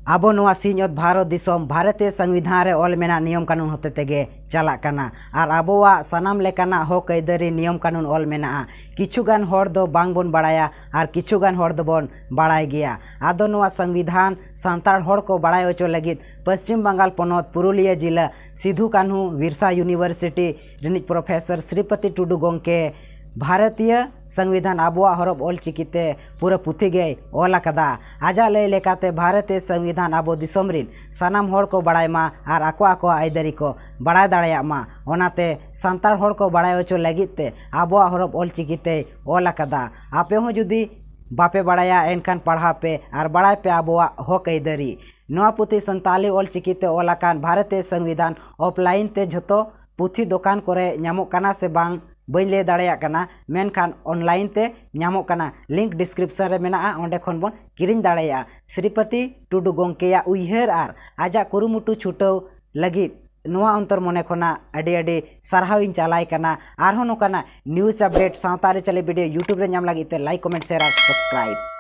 आबो नोआ सिंहत भारत दिसोम भारतीय संविधान रे ऑल मेना नियम कानून होते तेगे चला काना और आबोवा सनाम लेकाना हक आइदारी नियम कानून ऑल मेना किछुगान हर दो बांग बोन बाड़ाया और किछुगान हर दो बोन बाड़ाय गया आदो नोआ संविधान सांताड़ हर को बाड़ाय होचो लगित पश्चिम बंगाल पोनोत पुरुलिया जिला सिधु कान्हू बिरसा यूनिवर्सिटी रिनिज प्रोफेसर श्रीपति टुडू गोंके भारतीय संविधान आबुआ हरफ ऑलचिकीते पूरा पुथी गे ऑल अकादा आजा लय लेकाते भारतीय संविधान आबो दिसोम रिन सनाम हर को बाड़ायमा और आको आइदारी को बाड़ाय दाड़ायामा ओनाते सांताड़ हर को बाड़ाय होचो लगिते आबुआ हरफ ऑलचिकीते ऑल अकादा आपे हो जुदी बापे बाड़ाया एनखान पढ़ा पे और बाड़ाय पे आबुआ हक आइदारी नोआ पुथी संताली ऑलचिकीते ऑल अकान भारतीय संविधान ऑफलाइन ते झतो पुथी दुकान करे ᱧᱟᱢᱚᱜ ᱠᱟᱱᱟ से बांग बन ले दाड़ायाग कना मेनखान ऑनलाइन ते ᱧᱟᱢᱚᱜ कना लिंक डिस्क्रिप्शन रे मेना ओंडे खन बोन किरिñ दाड़ाया श्रीपति टुडू गोंकेया उयहर आर आजा कुरुमुटु छुटाव लगित नोआ अंतर मने खना अडी अडी सारहाविन चालाय कना आरहो नोकाना न्यूज़ अपडेट सावतारे चले वीडियो यूट्यूब रे ᱧᱟᱢ लगित लाइक कमेंट शेयर और सब्सक्राइब।